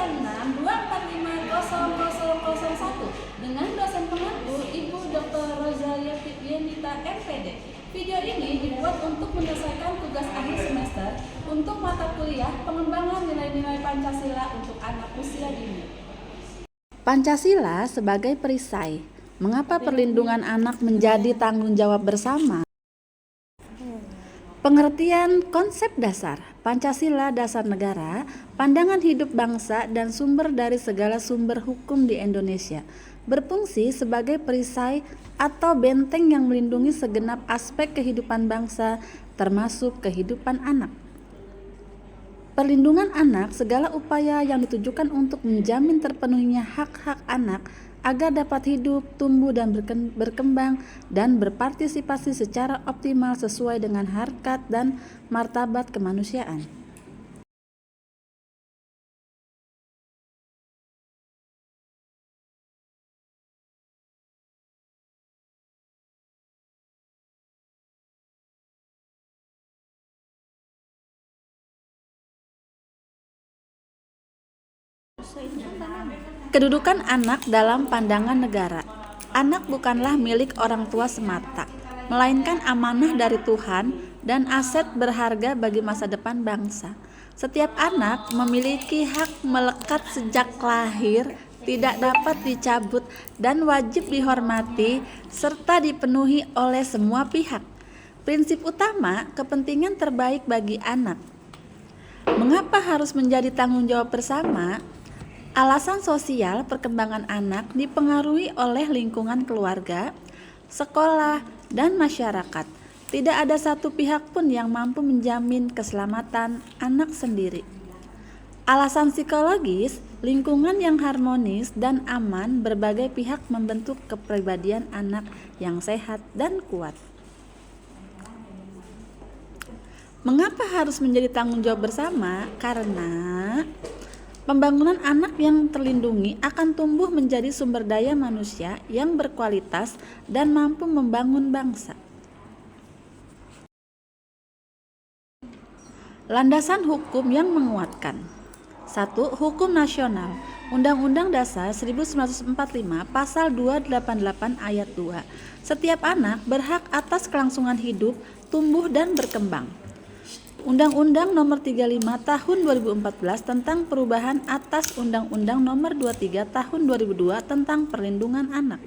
286-245-001 dengan dosen pengaku Ibu Dr. Rosalia Yenita MPD. Video ini dibuat untuk menyelesaikan tugas akhir semester untuk mata kuliah pengembangan nilai-nilai Pancasila untuk anak usia dini. Pancasila sebagai perisai. Mengapa perlindungan anak menjadi tanggung jawab bersama? Pengertian konsep dasar Pancasila dasar negara, pandangan hidup bangsa dan sumber dari segala sumber hukum di Indonesia, berfungsi sebagai perisai atau benteng yang melindungi segenap aspek kehidupan bangsa termasuk kehidupan anak. Perlindungan anak, segala upaya yang ditujukan untuk menjamin terpenuhinya hak-hak anak agar dapat hidup, tumbuh dan berkembang dan berpartisipasi secara optimal sesuai dengan harkat dan martabat kemanusiaan. Kedudukan anak dalam pandangan negara. Anak bukanlah milik orang tua semata, melainkan amanah dari Tuhan dan aset berharga bagi masa depan bangsa. Setiap anak memiliki hak melekat sejak lahir, tidak dapat dicabut dan wajib dihormati serta dipenuhi oleh semua pihak. Prinsip utama, kepentingan terbaik bagi anak. Mengapa harus menjadi tanggung jawab bersama? Alasan sosial perkembangan anak dipengaruhi oleh lingkungan keluarga, sekolah, dan masyarakat. Tidak ada satu pihak pun yang mampu menjamin keselamatan anak sendiri. Alasan psikologis, lingkungan yang harmonis dan aman berbagai pihak membentuk kepribadian anak yang sehat dan kuat. Mengapa harus menjadi tanggung jawab bersama? Karena pembangunan anak yang terlindungi akan tumbuh menjadi sumber daya manusia yang berkualitas dan mampu membangun bangsa. Landasan hukum yang menguatkan. 1. Hukum nasional. Undang-Undang Dasar 1945 Pasal 288 Ayat 2. Setiap anak berhak atas kelangsungan hidup, tumbuh dan berkembang. Undang-Undang Nomor 35 Tahun 2014 tentang perubahan atas Undang-Undang Nomor 23 Tahun 2002 tentang perlindungan anak.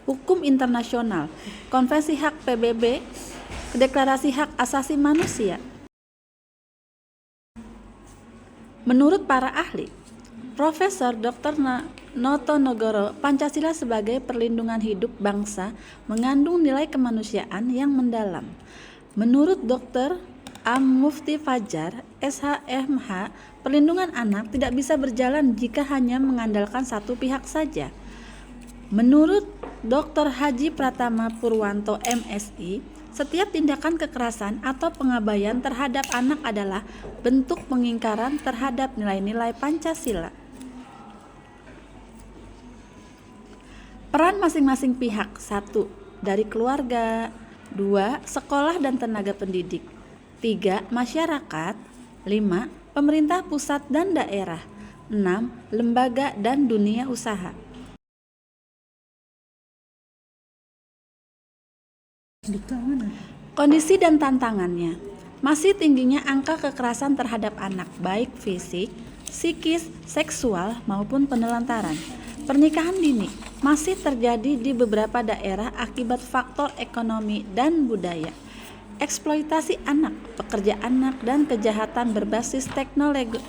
Hukum internasional, Konvensi Hak PBB, Deklarasi Hak Asasi Manusia. Menurut para ahli, Profesor Dr. Notonegoro, Pancasila sebagai perlindungan hidup bangsa mengandung nilai kemanusiaan yang mendalam. Menurut Dr. Mufti Fajar, SHMH, perlindungan anak tidak bisa berjalan jika hanya mengandalkan satu pihak saja. Menurut Dr. Haji Pratama Purwanto, MSI, setiap tindakan kekerasan atau pengabaian terhadap anak adalah bentuk pengingkaran terhadap nilai-nilai Pancasila. Peran masing-masing pihak. 1. Dari keluarga. 2. Sekolah dan tenaga pendidik. 3. Masyarakat. 5. Pemerintah pusat dan daerah. 6. Lembaga dan dunia usaha. Kondisi dan tantangannya. Masih tingginya angka kekerasan terhadap anak, baik fisik, psikis, seksual, maupun penelantaran. Pernikahan dini masih terjadi di beberapa daerah akibat faktor ekonomi dan budaya. Eksploitasi anak, pekerja anak, dan kejahatan berbasis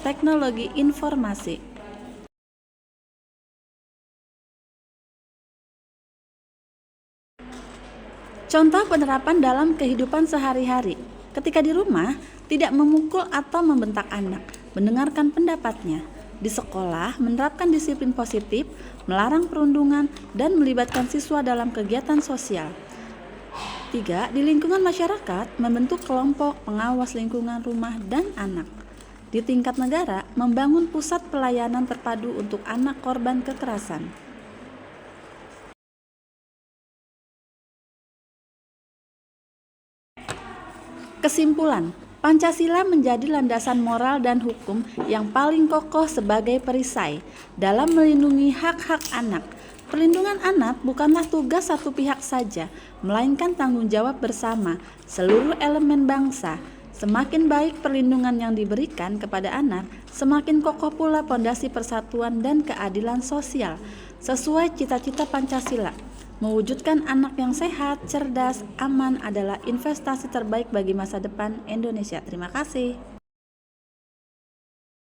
teknologi informasi. Contoh penerapan dalam kehidupan sehari-hari. Ketika di rumah, tidak memukul atau membentak anak, mendengarkan pendapatnya. Di sekolah, menerapkan disiplin positif, melarang perundungan, dan melibatkan siswa dalam kegiatan sosial. 3. Di lingkungan masyarakat, membentuk kelompok pengawas lingkungan rumah dan anak. Di tingkat negara, membangun pusat pelayanan terpadu untuk anak korban kekerasan. Kesimpulan, Pancasila menjadi landasan moral dan hukum yang paling kokoh sebagai perisai dalam melindungi hak-hak anak. Perlindungan anak bukanlah tugas satu pihak saja, melainkan tanggung jawab bersama seluruh elemen bangsa. Semakin baik perlindungan yang diberikan kepada anak, semakin kokoh pula pondasi persatuan dan keadilan sosial, sesuai cita-cita Pancasila. Mewujudkan anak yang sehat, cerdas, aman adalah investasi terbaik bagi masa depan Indonesia. Terima kasih.